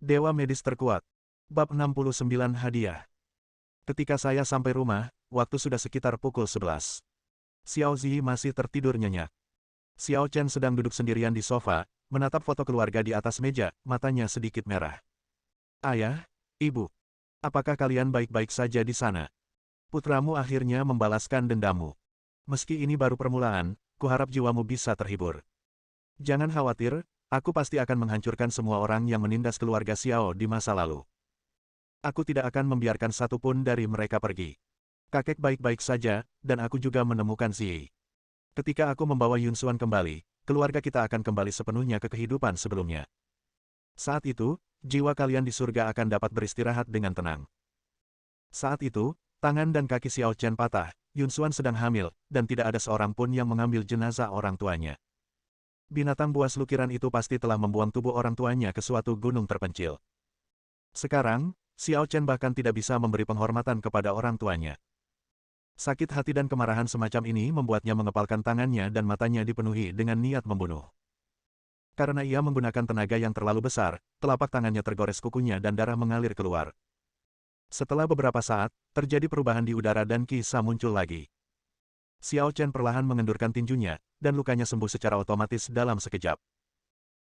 Dewa medis terkuat. Bab 69 hadiah. Ketika saya sampai rumah, waktu sudah sekitar pukul 11. Xiao Zi masih tertidur nyenyak. Xiao Chen sedang duduk sendirian di sofa, menatap foto keluarga di atas meja, matanya sedikit merah. Ayah, ibu, apakah kalian baik-baik saja di sana? Putramu akhirnya membalaskan dendammu. Meski ini baru permulaan, kuharap jiwamu bisa terhibur. Jangan khawatir, aku pasti akan menghancurkan semua orang yang menindas keluarga Xiao di masa lalu. Aku tidak akan membiarkan satupun dari mereka pergi. Kakek baik-baik saja, dan aku juga menemukan Ziyi. Ketika aku membawa Yun Xuan kembali, keluarga kita akan kembali sepenuhnya ke kehidupan sebelumnya. Saat itu, jiwa kalian di surga akan dapat beristirahat dengan tenang. Saat itu, tangan dan kaki Xiao Chen patah, Yun Xuan sedang hamil, dan tidak ada seorang pun yang mengambil jenazah orang tuanya. Binatang buas lukiran itu pasti telah membuang tubuh orang tuanya ke suatu gunung terpencil. Sekarang, Xiao Chen bahkan tidak bisa memberi penghormatan kepada orang tuanya. Sakit hati dan kemarahan semacam ini membuatnya mengepalkan tangannya dan matanya dipenuhi dengan niat membunuh. Karena ia menggunakan tenaga yang terlalu besar, telapak tangannya tergores kukunya dan darah mengalir keluar. Setelah beberapa saat, terjadi perubahan di udara dan kisah muncul lagi. Xiao Chen perlahan mengendurkan tinjunya, dan lukanya sembuh secara otomatis dalam sekejap.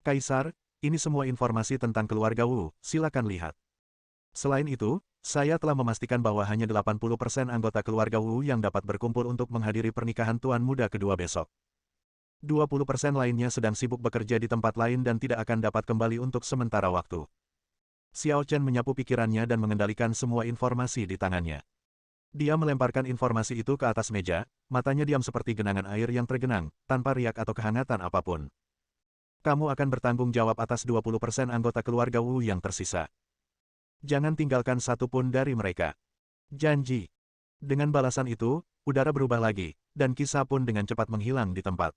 Kaisar, ini semua informasi tentang keluarga Wu, silakan lihat. Selain itu, saya telah memastikan bahwa hanya 80% anggota keluarga Wu yang dapat berkumpul untuk menghadiri pernikahan tuan muda kedua besok. 20% lainnya sedang sibuk bekerja di tempat lain dan tidak akan dapat kembali untuk sementara waktu. Xiao Chen menyapu pikirannya dan mengendalikan semua informasi di tangannya. Dia melemparkan informasi itu ke atas meja, matanya diam seperti genangan air yang tergenang, tanpa riak atau kehangatan apapun. Kamu akan bertanggung jawab atas 20% anggota keluarga Wu yang tersisa. Jangan tinggalkan satupun dari mereka. Janji. Dengan balasan itu, udara berubah lagi, dan kisah pun dengan cepat menghilang di tempat.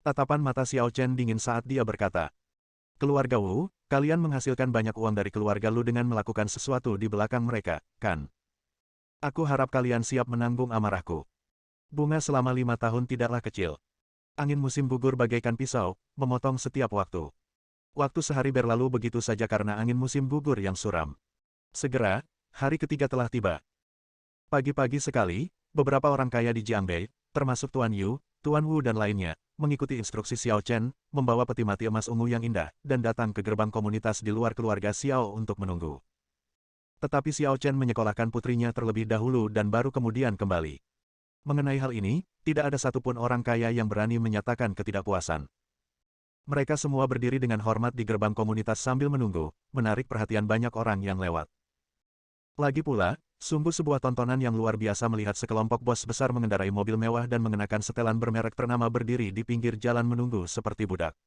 Tatapan mata Xiao Chen dingin saat dia berkata, "Keluarga Wu, kalian menghasilkan banyak uang dari keluarga Lu dengan melakukan sesuatu di belakang mereka, kan? Aku harap kalian siap menanggung amarahku. Bunga selama 5 tahun tidaklah kecil. Angin musim gugur bagaikan pisau, memotong setiap waktu. Waktu sehari berlalu begitu saja karena angin musim gugur yang suram. Segera, hari ketiga telah tiba. Pagi-pagi sekali, beberapa orang kaya di Jiangbei, termasuk Tuan Yu, Tuan Wu dan lainnya, mengikuti instruksi Xiao Chen, membawa peti mati emas ungu yang indah, dan datang ke gerbang komunitas di luar keluarga Xiao untuk menunggu. Tetapi Xiao Chen menyekolahkan putrinya terlebih dahulu dan baru kemudian kembali. Mengenai hal ini, tidak ada satupun orang kaya yang berani menyatakan ketidakpuasan. Mereka semua berdiri dengan hormat di gerbang komunitas sambil menunggu, menarik perhatian banyak orang yang lewat. Lagi pula, sungguh sebuah tontonan yang luar biasa melihat sekelompok bos besar mengendarai mobil mewah dan mengenakan setelan bermerek ternama berdiri di pinggir jalan menunggu seperti budak.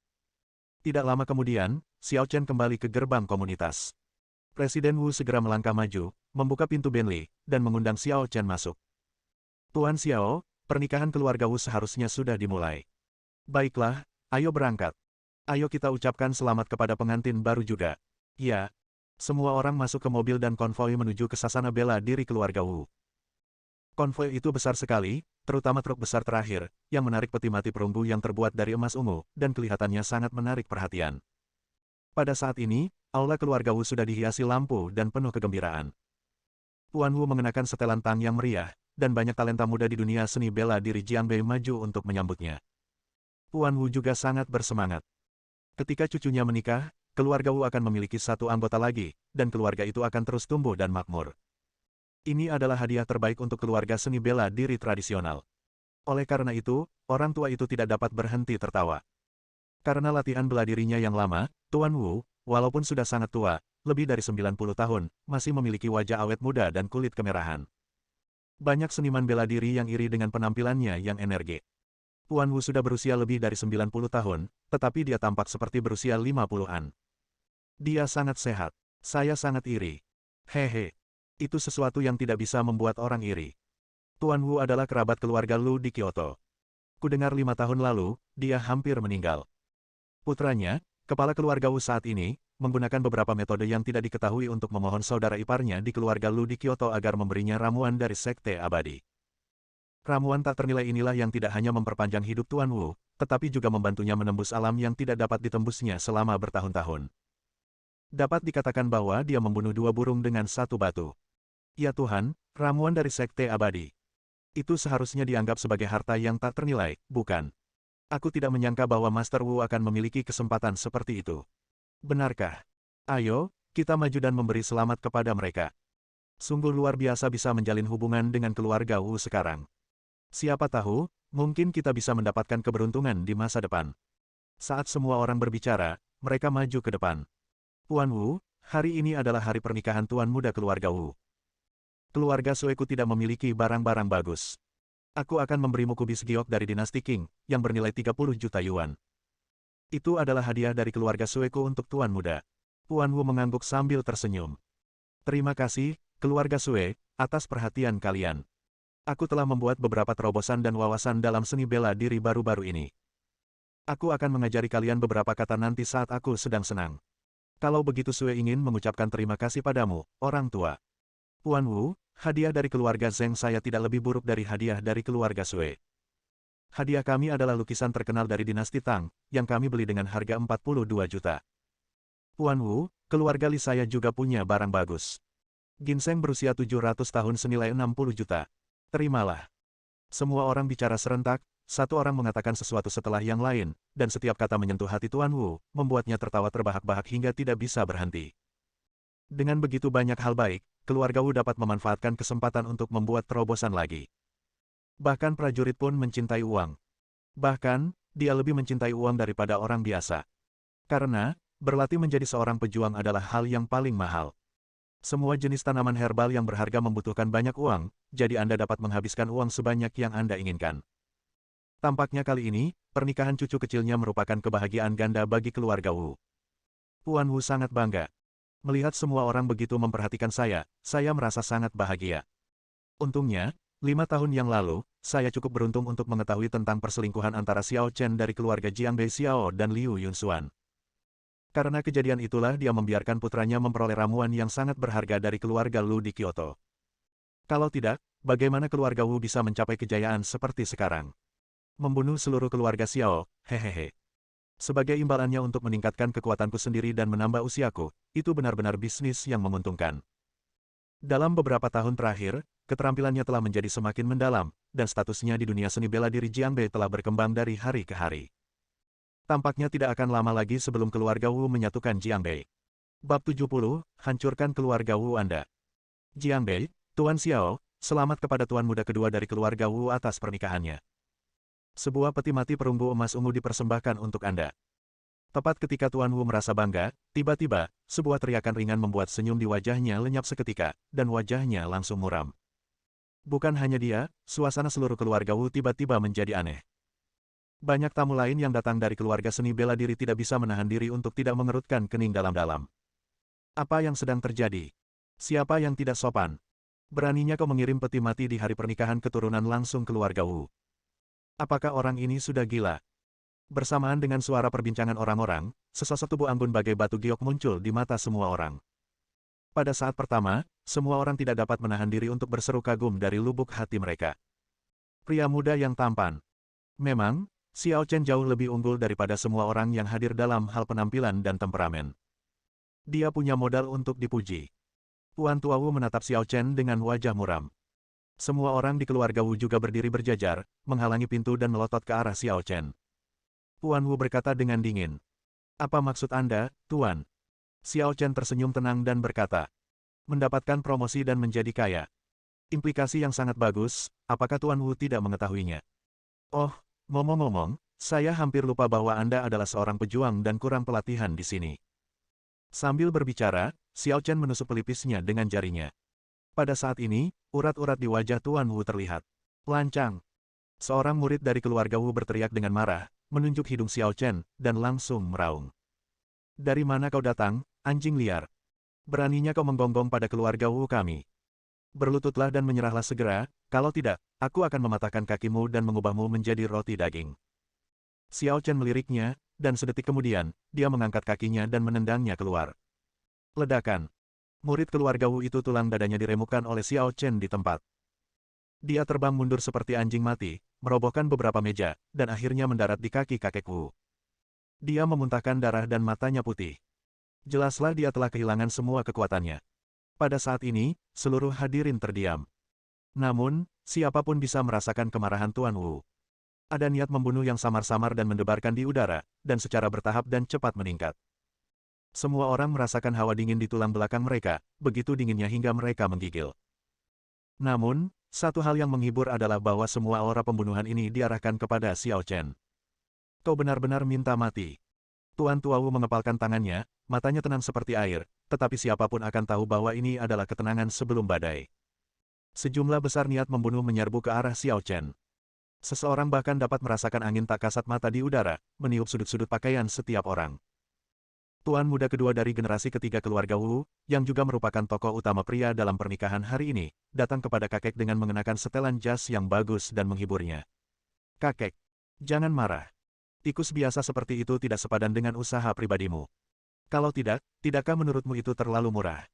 Tidak lama kemudian, Xiao Chen kembali ke gerbang komunitas. Presiden Wu segera melangkah maju, membuka pintu Bentley, dan mengundang Xiao Chen masuk. Tuan Xiao, pernikahan keluarga Wu seharusnya sudah dimulai. Baiklah, ayo berangkat. Ayo kita ucapkan selamat kepada pengantin baru juga. Ya. Semua orang masuk ke mobil dan konvoi menuju ke sasana bela diri keluarga Wu. Konvoi itu besar sekali, terutama truk besar terakhir, yang menarik peti mati perunggu yang terbuat dari emas ungu, dan kelihatannya sangat menarik perhatian. Pada saat ini, aula keluarga Wu sudah dihiasi lampu dan penuh kegembiraan. Tuan Wu mengenakan setelan tang yang meriah, dan banyak talenta muda di dunia seni bela diri Jiangbei maju untuk menyambutnya. Tuan Wu juga sangat bersemangat. Ketika cucunya menikah, keluarga Wu akan memiliki satu anggota lagi, dan keluarga itu akan terus tumbuh dan makmur. Ini adalah hadiah terbaik untuk keluarga seni bela diri tradisional. Oleh karena itu, orang tua itu tidak dapat berhenti tertawa. Karena latihan bela dirinya yang lama, Tuan Wu, walaupun sudah sangat tua, lebih dari 90 tahun, masih memiliki wajah awet muda dan kulit kemerahan. Banyak seniman bela diri yang iri dengan penampilannya yang energi. Tuan Wu sudah berusia lebih dari 90 tahun, tetapi dia tampak seperti berusia 50-an. Dia sangat sehat. Saya sangat iri. Hehe. Itu sesuatu yang tidak bisa membuat orang iri. Tuan Wu adalah kerabat keluarga Lu di Kyoto. Kudengar 5 tahun lalu, dia hampir meninggal. Putranya, kepala keluarga Wu saat ini, menggunakan beberapa metode yang tidak diketahui untuk memohon saudara iparnya di keluarga Lu di Kyoto agar memberinya ramuan dari sekte abadi. Ramuan tak ternilai inilah yang tidak hanya memperpanjang hidup Tuan Wu, tetapi juga membantunya menembus alam yang tidak dapat ditembusnya selama bertahun-tahun. Dapat dikatakan bahwa dia membunuh dua burung dengan satu batu. Ya Tuhan, ramuan dari Sekte Abadi. Itu seharusnya dianggap sebagai harta yang tak ternilai, bukan? Aku tidak menyangka bahwa Master Wu akan memiliki kesempatan seperti itu. Benarkah? Ayo, kita maju dan memberi selamat kepada mereka. Sungguh luar biasa bisa menjalin hubungan dengan keluarga Wu sekarang. Siapa tahu, mungkin kita bisa mendapatkan keberuntungan di masa depan. Saat semua orang berbicara, mereka maju ke depan. Tuan Wu, hari ini adalah hari pernikahan Tuan Muda keluarga Wu. Keluarga Sueku tidak memiliki barang-barang bagus. Aku akan memberimu kubis giok dari dinasti Qing, yang bernilai 30 juta yuan. Itu adalah hadiah dari keluarga Sueku untuk Tuan Muda. Tuan Wu mengangguk sambil tersenyum. Terima kasih, keluarga Sue, atas perhatian kalian. Aku telah membuat beberapa terobosan dan wawasan dalam seni bela diri baru-baru ini. Aku akan mengajari kalian beberapa kata nanti saat aku sedang senang. Kalau begitu Sue ingin mengucapkan terima kasih padamu, orang tua. Tuan Wu, hadiah dari keluarga Zheng saya tidak lebih buruk dari hadiah dari keluarga Sue. Hadiah kami adalah lukisan terkenal dari dinasti Tang, yang kami beli dengan harga 42 juta. Tuan Wu, keluarga Li saya juga punya barang bagus. Ginseng berusia 700 tahun senilai 60 juta. Terimalah. Semua orang bicara serentak, satu orang mengatakan sesuatu setelah yang lain, dan setiap kata menyentuh hati Tuan Wu, membuatnya tertawa terbahak-bahak hingga tidak bisa berhenti. Dengan begitu banyak hal baik, keluarga Wu dapat memanfaatkan kesempatan untuk membuat terobosan lagi. Bahkan prajurit pun mencintai uang. Bahkan, dia lebih mencintai uang daripada orang biasa. Karena, berlatih menjadi seorang pejuang adalah hal yang paling mahal. Semua jenis tanaman herbal yang berharga membutuhkan banyak uang, jadi Anda dapat menghabiskan uang sebanyak yang Anda inginkan. Tampaknya kali ini, pernikahan cucu kecilnya merupakan kebahagiaan ganda bagi keluarga Wu. Tuan Wu sangat bangga. Melihat semua orang begitu memperhatikan saya merasa sangat bahagia. Untungnya, 5 tahun yang lalu, saya cukup beruntung untuk mengetahui tentang perselingkuhan antara Xiao Chen dari keluarga Jiang Bei Xiao dan Liu Yunxuan. Karena kejadian itulah dia membiarkan putranya memperoleh ramuan yang sangat berharga dari keluarga Lu di Kyoto. Kalau tidak, bagaimana keluarga Wu bisa mencapai kejayaan seperti sekarang? Membunuh seluruh keluarga Xiao, hehehe. Sebagai imbalannya untuk meningkatkan kekuatanku sendiri dan menambah usiaku, itu benar-benar bisnis yang menguntungkan. Dalam beberapa tahun terakhir, keterampilannya telah menjadi semakin mendalam, dan statusnya di dunia seni bela diri Jiang Bei telah berkembang dari hari ke hari. Tampaknya tidak akan lama lagi sebelum keluarga Wu menyatukan Jiang Bei. Bab 70, hancurkan keluarga Wu Anda. Jiang Bei, Tuan Xiao, selamat kepada tuan muda kedua dari keluarga Wu atas pernikahannya. Sebuah peti mati perunggu emas ungu dipersembahkan untuk Anda. Tepat ketika Tuan Wu merasa bangga, tiba-tiba, sebuah teriakan ringan membuat senyum di wajahnya lenyap seketika, dan wajahnya langsung muram. Bukan hanya dia, suasana seluruh keluarga Wu tiba-tiba menjadi aneh. Banyak tamu lain yang datang dari keluarga seni bela diri tidak bisa menahan diri untuk tidak mengerutkan kening dalam-dalam. Apa yang sedang terjadi? Siapa yang tidak sopan? Beraninya kau mengirim peti mati di hari pernikahan keturunan langsung keluarga Wu? Apakah orang ini sudah gila? Bersamaan dengan suara perbincangan orang-orang, sesosok tubuh anggun bagai batu giok muncul di mata semua orang. Pada saat pertama, semua orang tidak dapat menahan diri untuk berseru kagum dari lubuk hati mereka. Pria muda yang tampan. Memang, Xiao Chen jauh lebih unggul daripada semua orang yang hadir dalam hal penampilan dan temperamen. Dia punya modal untuk dipuji. Tuan Tua Wu menatap Xiao Chen dengan wajah muram. Semua orang di keluarga Wu juga berdiri berjajar, menghalangi pintu dan melotot ke arah Xiao Chen. Tuan Wu berkata dengan dingin. Apa maksud Anda, Tuan? Xiao Chen tersenyum tenang dan berkata. Mendapatkan promosi dan menjadi kaya. Implikasi yang sangat bagus, apakah Tuan Wu tidak mengetahuinya? Oh, ngomong-ngomong, saya hampir lupa bahwa Anda adalah seorang pejuang dan kurang pelatihan di sini. Sambil berbicara, Xiao Chen menusuk pelipisnya dengan jarinya. Pada saat ini, urat-urat di wajah Tuan Wu terlihat. Lancang. Seorang murid dari keluarga Wu berteriak dengan marah, menunjuk hidung Xiao Chen, dan langsung meraung. Dari mana kau datang, anjing liar? Beraninya kau menggonggong pada keluarga Wu kami. Berlututlah dan menyerahlah segera, kalau tidak, aku akan mematahkan kakimu dan mengubahmu menjadi roti daging. Xiao Chen meliriknya, dan sedetik kemudian, dia mengangkat kakinya dan menendangnya keluar. Ledakan. Murid keluarga Wu itu tulang dadanya diremukkan oleh Xiao Chen di tempat. Dia terbang mundur seperti anjing mati, merobohkan beberapa meja, dan akhirnya mendarat di kaki kakek Wu. Dia memuntahkan darah dan matanya putih. Jelaslah dia telah kehilangan semua kekuatannya. Pada saat ini, seluruh hadirin terdiam. Namun, siapapun bisa merasakan kemarahan Tuan Wu. Ada niat membunuh yang samar-samar dan mendebarkan di udara, dan secara bertahap dan cepat meningkat. Semua orang merasakan hawa dingin di tulang belakang mereka, begitu dinginnya hingga mereka menggigil. Namun, satu hal yang menghibur adalah bahwa semua aura pembunuhan ini diarahkan kepada Xiao Chen. Kau benar-benar minta mati. Tuan Tua Wu mengepalkan tangannya, matanya tenang seperti air, tetapi siapapun akan tahu bahwa ini adalah ketenangan sebelum badai. Sejumlah besar niat membunuh menyerbu ke arah Xiao Chen. Seseorang bahkan dapat merasakan angin tak kasat mata di udara, meniup sudut-sudut pakaian setiap orang. Tuan muda kedua dari generasi ketiga keluarga Wu, yang juga merupakan tokoh utama pria dalam pernikahan hari ini, datang kepada kakek dengan mengenakan setelan jas yang bagus dan menghiburnya. Kakek, jangan marah. Tikus biasa seperti itu tidak sepadan dengan usaha pribadimu. Kalau tidak, tidakkah menurutmu itu terlalu murah?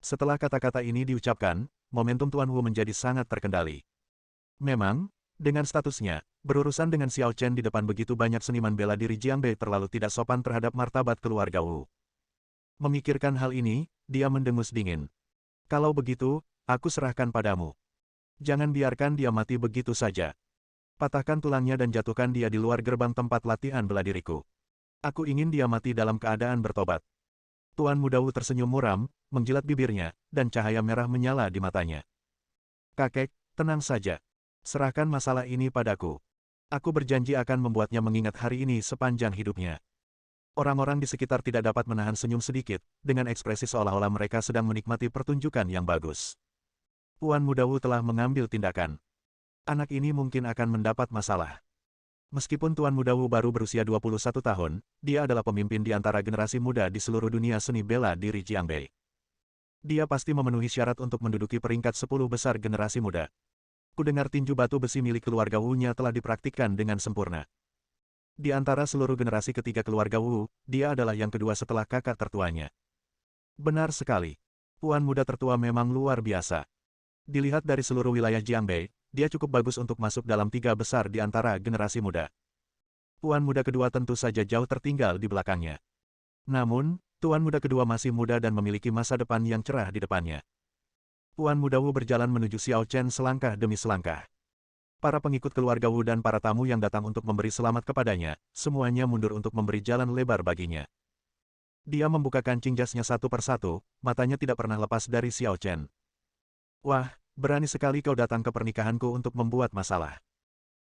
Setelah kata-kata ini diucapkan, momentum Tuan Wu menjadi sangat terkendali. Memang, dengan statusnya, berurusan dengan Xiao Chen di depan begitu banyak seniman bela diri Jiangbei terlalu tidak sopan terhadap martabat keluarga Wu. Memikirkan hal ini, dia mendengus dingin. Kalau begitu, aku serahkan padamu. Jangan biarkan dia mati begitu saja. Patahkan tulangnya dan jatuhkan dia di luar gerbang tempat latihan bela diriku. Aku ingin dia mati dalam keadaan bertobat. Tuan Muda Wu tersenyum muram, menjilat bibirnya, dan cahaya merah menyala di matanya. Kakek, tenang saja. Serahkan masalah ini padaku. Aku berjanji akan membuatnya mengingat hari ini sepanjang hidupnya. Orang-orang di sekitar tidak dapat menahan senyum sedikit, dengan ekspresi seolah-olah mereka sedang menikmati pertunjukan yang bagus. Tuan Muda Wu telah mengambil tindakan. Anak ini mungkin akan mendapat masalah. Meskipun Tuan Muda Wu baru berusia 21 tahun, dia adalah pemimpin di antara generasi muda di seluruh dunia seni bela diri Jiangbei. Dia pasti memenuhi syarat untuk menduduki peringkat 10 besar generasi muda. Kudengar tinju batu besi milik keluarga Wu-nya telah dipraktikkan dengan sempurna. Di antara seluruh generasi ketiga keluarga Wu, dia adalah yang kedua setelah kakak tertuanya. Benar sekali. Tuan muda tertua memang luar biasa. Dilihat dari seluruh wilayah Jiangbei, dia cukup bagus untuk masuk dalam 3 besar di antara generasi muda. Tuan muda kedua tentu saja jauh tertinggal di belakangnya. Namun, Tuan muda kedua masih muda dan memiliki masa depan yang cerah di depannya. Tuan Muda Wu berjalan menuju Xiao Chen selangkah demi selangkah. Para pengikut keluarga Wu dan para tamu yang datang untuk memberi selamat kepadanya, semuanya mundur untuk memberi jalan lebar baginya. Dia membuka kancing jasnya satu persatu, matanya tidak pernah lepas dari Xiao Chen. Wah, berani sekali kau datang ke pernikahanku untuk membuat masalah.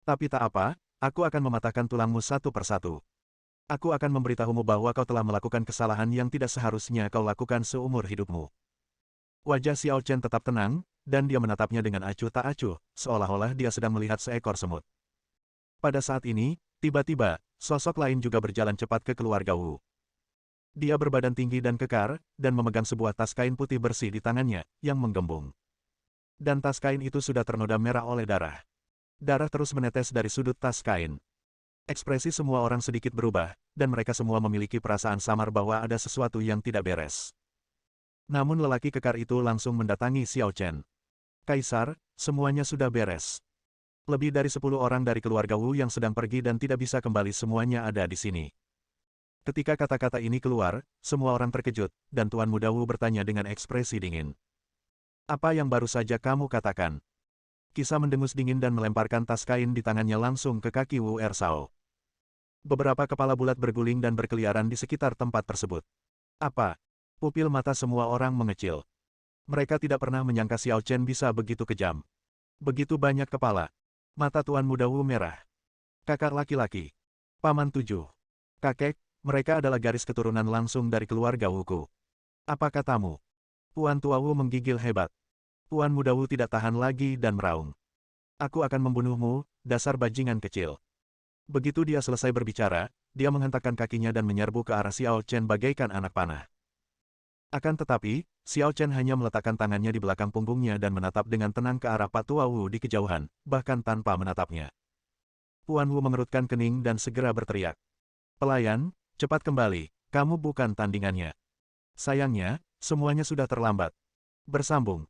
Tapi tak apa, aku akan mematahkan tulangmu satu persatu. Aku akan memberitahumu bahwa kau telah melakukan kesalahan yang tidak seharusnya kau lakukan seumur hidupmu. Wajah Xiao Chen tetap tenang, dan dia menatapnya dengan acuh tak acuh, seolah-olah dia sedang melihat seekor semut. Pada saat ini, tiba-tiba, sosok lain juga berjalan cepat ke keluarga Wu. Dia berbadan tinggi dan kekar, dan memegang sebuah tas kain putih bersih di tangannya, yang menggembung. Dan tas kain itu sudah ternoda merah oleh darah. Darah terus menetes dari sudut tas kain. Ekspresi semua orang sedikit berubah, dan mereka semua memiliki perasaan samar bahwa ada sesuatu yang tidak beres. Namun lelaki kekar itu langsung mendatangi Xiao Chen. Kaisar, semuanya sudah beres. Lebih dari 10 orang dari keluarga Wu yang sedang pergi dan tidak bisa kembali semuanya ada di sini. Ketika kata-kata ini keluar, semua orang terkejut, dan Tuan Muda Wu bertanya dengan ekspresi dingin. Apa yang baru saja kamu katakan? Kisah mendengus dingin dan melemparkan tas kain di tangannya langsung ke kaki Wu Ersao. Beberapa kepala bulat berguling dan berkeliaran di sekitar tempat tersebut. Apa? Pupil mata semua orang mengecil. Mereka tidak pernah menyangka Xiao Chen bisa begitu kejam. Begitu banyak kepala. Mata Tuan Muda Wu merah. Kakak laki-laki. Paman 7. Kakek, mereka adalah garis keturunan langsung dari keluarga Wuku. Apa katamu? Tuan Tua Wu menggigil hebat. Tuan Muda Wu tidak tahan lagi dan meraung. Aku akan membunuhmu, dasar bajingan kecil. Begitu dia selesai berbicara, dia menghentakkan kakinya dan menyerbu ke arah Xiao Chen bagaikan anak panah. Akan tetapi, Xiao Chen hanya meletakkan tangannya di belakang punggungnya dan menatap dengan tenang ke arah Pak Tua Wu di kejauhan, bahkan tanpa menatapnya. Tuan Wu mengerutkan kening dan segera berteriak. Pelayan, cepat kembali, kamu bukan tandingannya. Sayangnya, semuanya sudah terlambat. Bersambung.